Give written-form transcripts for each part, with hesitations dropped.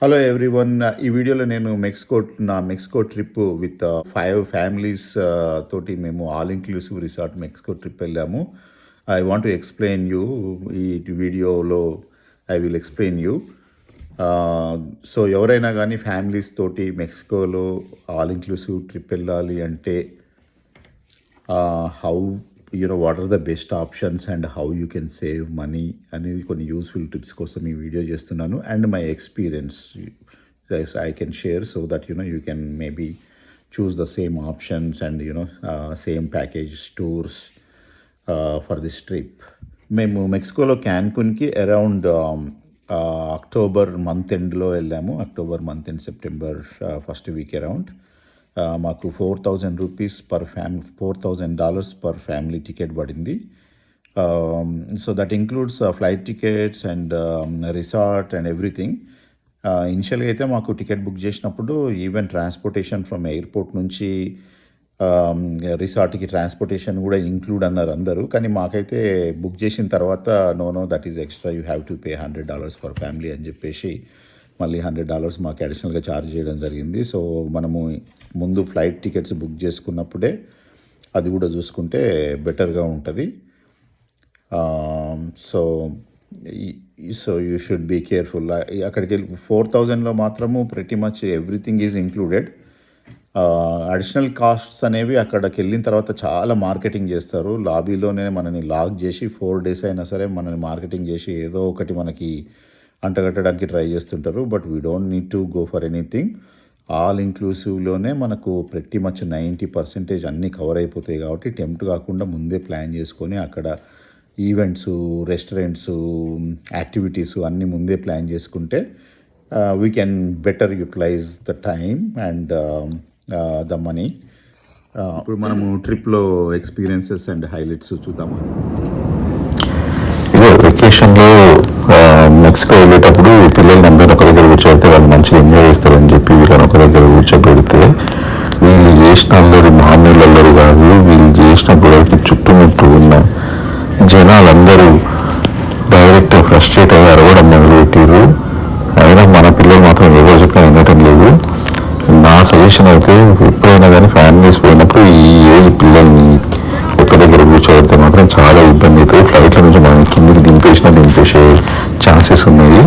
Hello everyone. ఈ వీడియోలో నేను మెక్సికో ట్రిప్ విత్ 5 ఫ్యామిలీస్ తోటి మేము all inclusive resort Mexico trip వెళ్ళాము. I want to explain you. ఈ వీడియోలో I will explain you. So ఎవరైనా కానీ ఫ్యామిలీస్ తోటి మెక్సికోలో ఆల్ ఇంక్లూసివ్ ట్రిప్ వెళ్ళాలి అంటే how what are the best options and how you can save money అనేది కొన్ని యూస్ఫుల్ టిప్స్ కోసం ఈ వీడియో చేస్తున్నాను. And my experience I can share so that you can maybe choose the same options and same package tours for this trip. మేము మెక్సికోలో క్యాన్కున్కి around October month ఎండ్లో వెళ్ళాము. October month end September first week around. మాకు $4,000 $4,000 per family ticket పడింది. So that includes flight tickets and resort and everything. ఇనిషియల్గా అయితే మాకు టికెట్ బుక్ చేసినప్పుడు ఈవెన్ ట్రాన్స్పోర్టేషన్ ఫ్రమ్ ఎయిర్పోర్ట్ నుంచి రిసార్ట్కి ట్రాన్స్పోర్టేషన్ కూడా ఇంక్లూడ్ అన్నారు అందరూ. కానీ మాకైతే బుక్ చేసిన తర్వాత know that is extra, you have to pay $100 for family అని చెప్పేసి మళ్ళీ $100 మాకు అడిషనల్గా ఛార్జ్ చేయడం జరిగింది. సో మనము ముందు ఫ్లైట్ టికెట్స్ బుక్ చేసుకున్నప్పుడే అది కూడా చూసుకుంటే బెటర్గా ఉంటుంది. So you should be careful. అక్కడికి వెళ్ళి 4,000లో మాత్రము pretty much everything is included. Additional costs అనేవి అక్కడికి వెళ్ళిన తర్వాత చాలా మార్కెటింగ్ చేస్తారు. లాబీలోనే మనని లాక్ చేసి 4 days అయినా సరే మనని మార్కెటింగ్ చేసి ఏదో ఒకటి మనకి అంటగట్టడానికి ట్రై చేస్తుంటారు. But we don't need to go for anything. All ఇంక్లూసివ్లోనే మనకు ప్రతి మచ్ 90% అన్నీ కవర్ అయిపోతాయి. కాబట్టి టెంప్ట్ కాకుండా ముందే ప్లాన్ చేసుకొని అక్కడ ఈవెంట్స్, రెస్టారెంట్స్, యాక్టివిటీస్ అన్నీ ముందే ప్లాన్ చేసుకుంటే we can better utilise the time and the money. ఇప్పుడు మనము ట్రిప్లో ఎక్స్పీరియన్సెస్ అండ్ హైలైట్స్ చూద్దాము. వెకేషన్లో మెక్సికో వెళ్ళేటప్పుడు పిల్లల్ని అందరూ ఒక దగ్గర కూర్చోబెడితే వాళ్ళు మంచిగా ఎంజాయ్ చేస్తారని చెప్పి వీళ్ళని ఒక దగ్గర కూర్చోబెడితే వీళ్ళు చేసిన అల్లరి మామూలు అల్లరి కాదు. వీళ్ళు చేసినప్పటికీ చుట్టుముట్టు ఉన్న జనాలందరూ డైరెక్ట్ ఫ్రస్ట్రేట్ అయ్యి అరవడం మొదలుపెట్టారు. అయినా మన పిల్లలు మాత్రం ఎవరు చెప్పినా వినటం లేదు. నా సజెషన్ అయితే ఎప్పుడైనా కానీ ఫ్యామిలీస్ పోయినప్పుడు ఈ ఏజ్ పిల్లల్ని ఒక దగ్గర కూర్చోబెడితే మాత్రం చాలా ఇబ్బంది అవుతుంది. ఫ్లైట్ల నుంచి మనం కిందికి దింపేసే ఛాన్సెస్ ఉన్నాయి.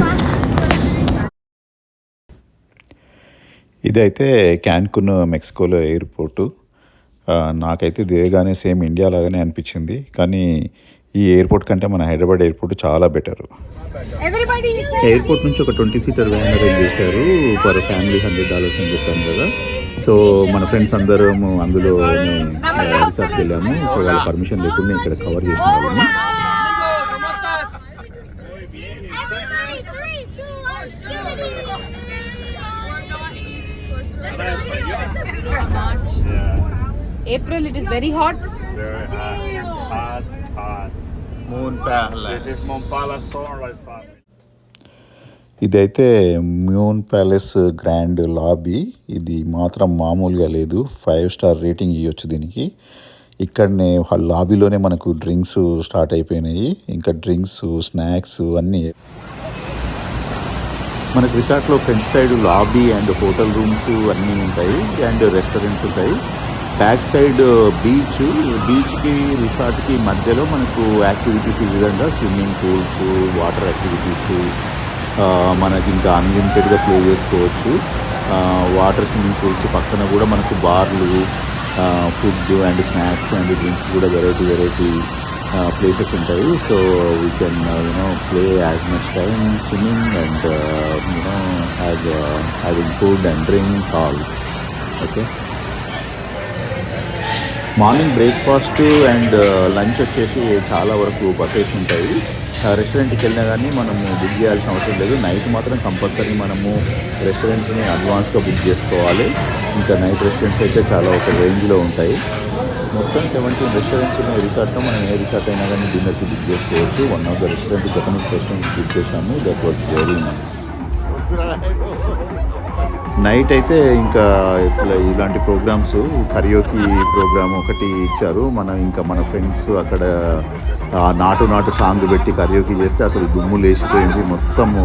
ఇదైతే క్యాన్కున్ మెక్సికోలో ఎయిర్పోర్టు. నాకైతే దిగగానే సేమ్ ఇండియా లాగానే అనిపించింది. కానీ ఈ ఎయిర్పోర్ట్ కంటే మన హైదరాబాద్ ఎయిర్పోర్ట్ చాలా బెటరు. ఎయిర్పోర్ట్ నుంచి ఒక 20 seater వ్యాన్ అరేంజ్ చేశారు. పర్ ఫ్యామిలీ $100 అని చెప్పాను కదా. సో మన ఫ్రెండ్స్ అందరం అందులో రిసార్ట్కి వెళ్ళాము. సో వాళ్ళ పర్మిషన్ లేకుండా ఇక్కడ కవర్ చేసిన వాళ్ళని. April, it is very hot. Very hot. Moon palace. This is Moon Palace Sunrise Family. ఇదైతే మ్యూన్ ప్యాలెస్ గ్రాండ్ లాబీ. ఇది మాత్రం మామూలుగా లేదు. 5 star రేటింగ్ ఇవ్వచ్చు దీనికి. ఇక్కడనే లాబీలోనే మనకు డ్రింక్స్ స్టార్ట్ అయిపోయినాయి. ఇంకా డ్రింక్స్, స్నాక్స్ అన్నీ. మనకు రిసార్ట్లో front side lobby and hotel rooms అన్నీ ఉంటాయి అండ్ రెస్టారెంట్స్ ఉంటాయి. బ్యాక్ సైడ్ బీచ్కి రిసార్ట్కి మధ్యలో మనకు యాక్టివిటీస్ ఈ విధంగా స్విమ్మింగ్ పూల్స్, వాటర్ యాక్టివిటీస్, మనకి ఇంకా అన్లిమిటెడ్గా ప్లే చేసుకోవచ్చు. వాటర్ స్విమ్మింగ్ పూల్స్ పక్కన కూడా మనకు బార్లు, food and snacks and drinks కూడా వెరైటీ ప్లేసెస్ ఉంటాయి. So we can play as much time swimming and having food and drinks all. Okay. Morning breakfast and lunch వచ్చేసి చాలా వరకు బఫేస్ ఉంటాయి. రెస్టారెంట్కి వెళ్ళినా కానీ మనము బుక్ చేయాల్సిన అవసరం లేదు. నైట్ మాత్రం కంపల్సరీ మనము రెస్టారెంట్స్ని అడ్వాన్స్గా బుక్ చేసుకోవాలి. ఇంకా నైట్ రెస్టారెంట్స్ అయితే చాలా ఒక రేంజ్లో ఉంటాయి. మొత్తం 17 రెస్టారెంట్స్ ఉన్నాయి రిసార్ట్లో. మనం ఏ రిసార్ట్ అయినా కానీ డిన్నర్కి బుక్ చేసుకోవచ్చు. One of the restaurant Japanese restaurant book చేసాము. That was very nice. Night అయితే ఇంకా ఇలాంటి ప్రోగ్రామ్స్, కరియోకి ప్రోగ్రామ్ ఒకటి ఇచ్చారు. మన ఫ్రెండ్స్ అక్కడ నాటు సాంగ్ పెట్టి కరియోకి చేస్తే అసలు దుమ్ము లేచిపోయింది. మొత్తము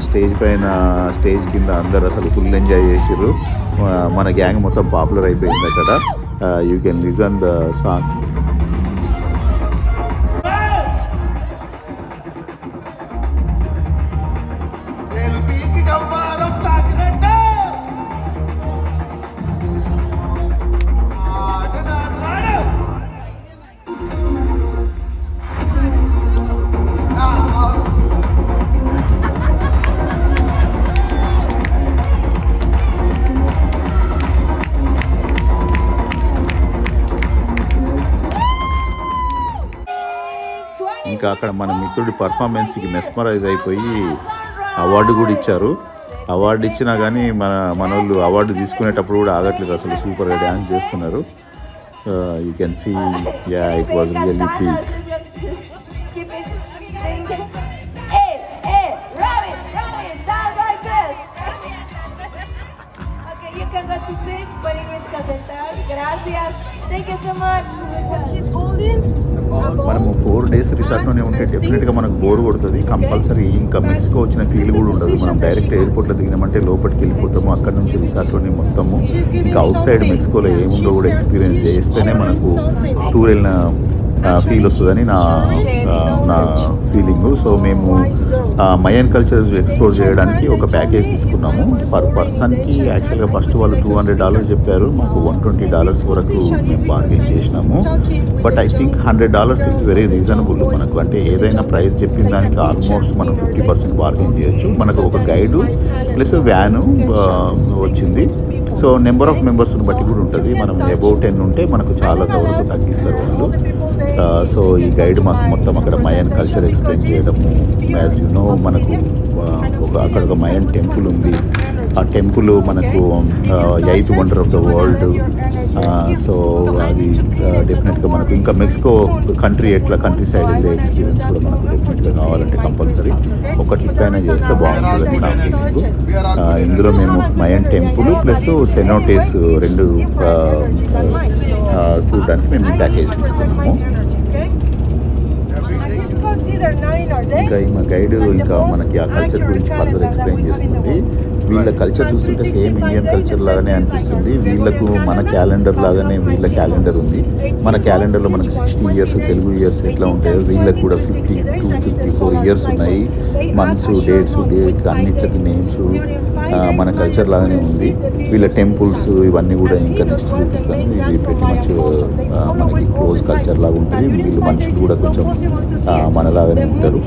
స్టేజ్ పైన స్టేజ్ కింద అందరు అసలు ఫుల్ ఎంజాయ్ చేసిర్రు. మన గ్యాంగ్ మొత్తం పాపులర్ అయిపోయింది అక్కడ. You can listen the song. ఇంకా అక్కడ మన మిత్రుడి పర్ఫార్మెన్స్కి మెస్మరైజ్ అయిపోయి అవార్డు కూడా ఇచ్చారు. అవార్డు ఇచ్చినా కానీ మనోళ్ళు అవార్డు తీసుకునేటప్పుడు కూడా ఆగట్లేదు, అసలు సూపర్గా డ్యాన్స్ చేస్తున్నారు. You can see ya it was really peak. మనము 4 days రిసార్ట్లోనే ఉంటే డెఫినెట్గా మనకు బోర్ కొడుతుంది. కంపల్సరీ ఇంకా మెక్సికో వచ్చిన ఫీల్ కూడా ఉండదు. మనం డైరెక్ట్ ఎయిర్పోర్ట్లో దిగినామంటే లోపలికి వెళ్ళిపోతాము. అక్కడ నుంచి రిసార్ట్లోనే మొత్తము ఇంకా అవుట్ సైడ్ మెక్సికోలో ఏముందో కూడా ఎక్స్పీరియన్స్ చేస్తేనే మనకు టూర్ వెళ్ళిన ఫీల్ వస్తుందని నా ఫీలింగు. సో మేము మయన్ కల్చర్ ఎక్స్ప్లోర్ చేయడానికి ఒక ప్యాకేజ్ తీసుకున్నాము. పర్ పర్సన్కి యాక్చువల్గా ఫస్ట్ వాళ్ళు $200 చెప్పారు, మాకు $120 వరకు మేము బార్గెన్ చేసినాము. But I think $100 is very reasonable మనకు. అంటే ఏదైనా ప్రైస్ చెప్పిన దానికి ఆల్మోస్ట్ మనం 50% బార్గెన్ చేయొచ్చు. మనకు ఒక గైడు ప్లస్ వ్యాను వచ్చింది. సో నెంబర్ ఆఫ్ మెంబర్స్ని బట్టి కూడా ఉంటుంది. మనం అబౌవ్ 10 ఉంటే మనకు చాలా వరకు తగ్గిస్తారు వాళ్ళు. సో ఈ గైడ్ మాకు మొత్తం అక్కడ మయన్ కల్చర్ ఎక్స్ప్లెయిన్ చేయడము. యాజ్ యు నో మనకు అక్కడ ఒక మయన్ టెంపుల్ ఉంది. ఆ టెంపుల్ మనకు 8th wonder of the world. So అది డెఫినెట్గా మనకు ఇంకా మెక్సికో కంట్రీ కంట్రీ సైడ్ వెళ్ళే ఎక్స్పీరియన్స్ కూడా మనకు డెఫినెట్గా కావాలంటే కంపల్సరీ ఒక ట్రిప్ అయినా చేస్తే బాగుంటుందని నా ఫీలింగ్. ఇందులో మేము మయన్ టెంపుల్ ప్లస్ సెనోటేస్ 2 చూడడానికి మేము ప్యాకేజ్ తీసుకున్నాము. ఇంకా మా గైడ్ ఇంకా మనకి ఆ కల్చర్ గురించి ఫర్దర్ ఎక్స్ప్లెయిన్ చేస్తుంది. వీళ్ళ కల్చర్ చూస్తుంటే సేమ్ ఇండియన్ కల్చర్ లాగానే అనిపిస్తుంది. వీళ్ళకు మన క్యాలెండర్ లాగానే వీళ్ళ క్యాలెండర్ ఉంది. మన క్యాలెండర్లో మనకు 60 years తెలుగు ఇయర్స్ ఎట్లా ఉంటాయో వీళ్ళకి కూడా 52-54 years ఉన్నాయి. మంత్స్, డేట్స్, అన్నిటికి నేమ్స్ మన కల్చర్ లాగానే ఉంది. వీళ్ళ టెంపుల్స్ ఇవన్నీ కూడా ఇంకా నెక్స్ట్ చూపిస్తాను. ఇది ప్రతి మచ్ మనకి క్లోజ్ కల్చర్ లాగా ఉంటుంది. వీళ్ళు మనుషులు కూడా కొంచెం మనలాగానే ఉంటారు.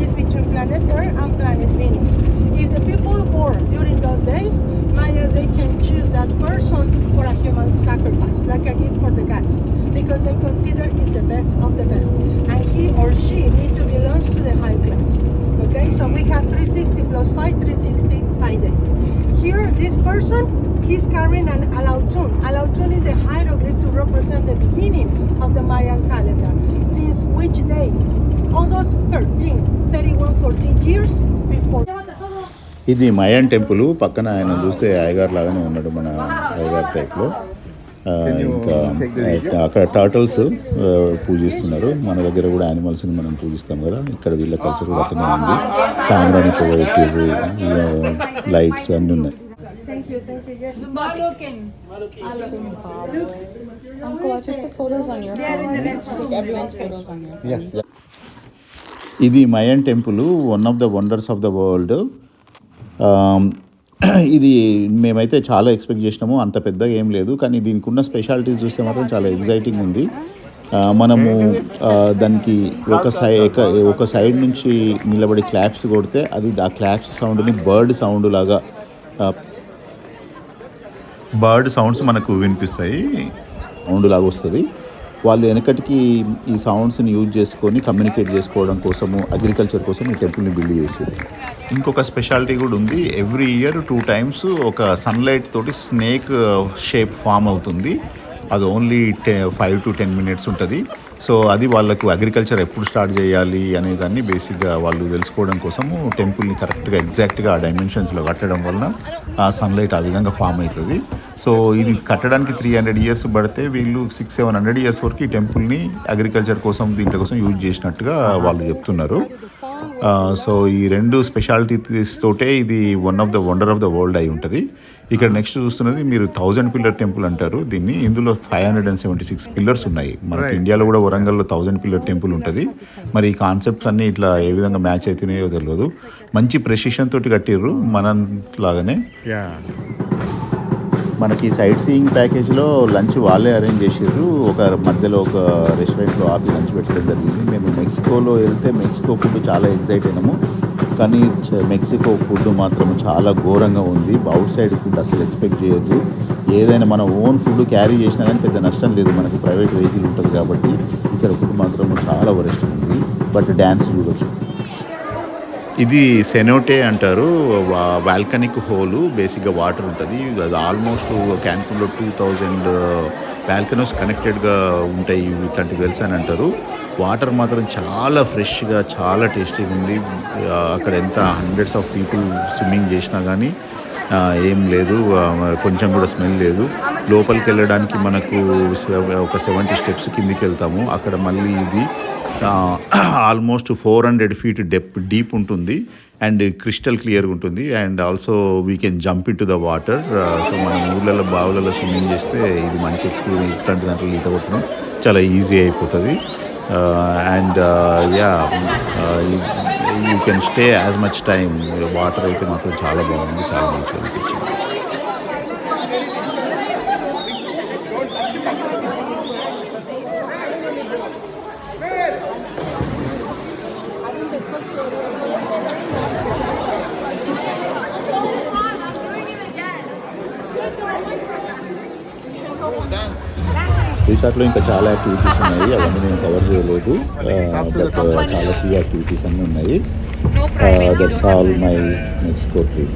If the people born during those days, Mayas, they can choose that person for a human sacrifice, like a gift for the gods, because they consider it's the best of the best, and he or she need to belong to the high class. Okay, so we have 360 plus 5, 365 days. Here, this person, he's carrying an alautun. Alautun is a hieroglyph to represent the beginning of the Mayan calendar. Since which day? August 13, 14 years before. ఇది Mayan temple. పక్కన ఆయన చూస్తే అయ్యగారు లాగానే ఉన్నాడు, మన అయ్యగారు టైప్లో. ఇంకా అక్కడ టర్టల్స్ పూజిస్తున్నారు. మన దగ్గర కూడా యానిమల్స్ని మనం పూజిస్తాం కదా, ఇక్కడ వీళ్ళ కల్చర్ కూడా అట్లనే ఉంది. సాంబ్రాణి పొగ, లైట్స్ అన్నీ ఉన్నాయి. ఇది Mayan temple, one of the wonders of the world. ఇది మేమైతే చాలా ఎక్స్పెక్ట్ చేసినాము. అంత పెద్దగా ఏం లేదు, కానీ దీనికి ఉన్న స్పెషాలిటీస్ చూస్తే మాత్రం చాలా ఎగ్జైటింగ్ ఉంది. మనము దానికి ఒక సైడ్ నుంచి నిలబడి క్లాప్స్ కొడితే అది ఆ క్లాప్స్ సౌండ్ని బర్డ్ సౌండ్స్ మనకు వినిపిస్తాయి, సౌండ్ లాగా వస్తుంది. వాళ్ళు వెనకటికి ఈ సౌండ్స్ని యూజ్ చేసుకొని కమ్యూనికేట్ చేసుకోవడం కోసము, అగ్రికల్చర్ కోసం ఈ టెంపుల్ని బిల్డ్ చేసేది. ఇంకొక స్పెషాలిటీ కూడా ఉంది. ఎవ్రీ ఇయర్ 2 times ఒక సన్లైట్ తోటి స్నేక్ షేప్ ఫామ్ అవుతుంది. అది ఓన్లీ 5 to 10 minutes ఉంటుంది. సో అది వాళ్ళకు అగ్రికల్చర్ ఎప్పుడు స్టార్ట్ చేయాలి అనేదాన్ని బేసిక్గా వాళ్ళు తెలుసుకోవడం కోసము టెంపుల్ని కరెక్ట్గా ఎగ్జాక్ట్గా ఆ డైమెన్షన్స్లో కట్టడం వలన ఆ సన్లైట్ ఆ విధంగా ఫామ్ అవుతుంది. సో ఇది కట్టడానికి 300 years పడితే వీళ్ళు 600-700 years వరకు ఈ టెంపుల్ని అగ్రికల్చర్ కోసం దీంట్లో కోసం యూజ్ చేసినట్టుగా వాళ్ళు చెప్తున్నారు. సో ఈ రెండు స్పెషాలిటీస్ తోటే ఇది one of the wonder of the world అయి ఉంటుంది. ఇక్కడ నెక్స్ట్ చూస్తున్నది మీరు 1000 పిల్లర్ టెంపుల్ అంటారు దీన్ని. ఇందులో 576 పిల్లర్స్ ఉన్నాయి. మనకి ఇండియాలో కూడా వరంగల్లో 1000 పిల్లర్ టెంపుల్ ఉంటుంది. మరి ఈ కాన్సెప్ట్స్ అన్నీ ఇట్లా ఏ విధంగా మ్యాచ్ అవుతున్నాయో తెలియదు. మంచి ప్రెసిషన్ తోటి కట్టిర్రు మనంలాగానే. మనకి సైట్ సీయింగ్ ప్యాకేజ్లో లంచ్ వాళ్ళే అరేంజ్ చేసిర్రు. ఒక మధ్యలో ఒక రెస్టారెంట్లో ఆపి లంచ్ పెట్టడం జరిగింది. మేము మెక్సికోలో వెళ్తే మెక్సికో ఫుడ్ చాలా ఎగ్జైట్ అయినాము. కానీ మెక్సికో ఫుడ్ మాత్రం చాలా ఘోరంగా ఉంది. అవుట్ సైడ్ ఫుడ్ అసలు ఎక్స్పెక్ట్ చేయొద్దు. ఏదైనా మన ఓన్ ఫుడ్ క్యారీ చేసినా కానీ పెద్ద నష్టం లేదు, మనకి ప్రైవేట్ వెహికల్ ఉంటుంది కాబట్టి. ఇక్కడ ఫుడ్ మాత్రం చాలా వరెస్ట్ ఉంది. బట్ డ్యాన్స్ చూడొచ్చు. ఇది సెనోటే అంటారు. వాల్కనిక్ హోలు, బేసిక్గా వాటర్ ఉంటుంది. అది ఆల్మోస్ట్ క్యాన్కున్లో 2000 వాల్కనోస్ కనెక్టెడ్గా ఉంటాయి ఇట్లాంటి వెల్స్ అని అంటారు. వాటర్ మాత్రం చాలా ఫ్రెష్గా చాలా టేస్టీగా ఉంది. అక్కడ ఎంత హండ్రెడ్స్ ఆఫ్ పీపుల్ స్విమ్మింగ్ చేసినా కానీ ఏం లేదు, కొంచెం కూడా స్మెల్ లేదు. లోపలికి వెళ్ళడానికి మనకు ఒక 70 స్టెప్స్ కిందికి వెళ్తాము. అక్కడ మళ్ళీ ఇది ఆల్మోస్ట్ 400 feet డీప్ ఉంటుంది అండ్ క్రిస్టల్ క్లియర్గా ఉంటుంది. And also we can jump in to the water. So మనం ఊళ్ళలో బావులలో స్విమ్మింగ్ చేస్తే ఇది మంచి ఎక్స్పీరియన్స్. ఇట్లాంటి దాంట్లో ఈత కొట్టడం చాలా ఈజీ అయిపోతుంది. And you can stay as much time. Water అయితే మాత్రం చాలా బాగుంది, చాలా మంచిగా అనిపించింది. రిసార్ట్లో ఇంకా చాలా యాక్టివిటీస్ ఉన్నాయి, అవన్నీ నేను కవర్ చేయలేదు. బట్ చాలా ఫ్రీ యాక్టివిటీస్ అన్నీ ఉన్నాయి. That's all my Mexico trip.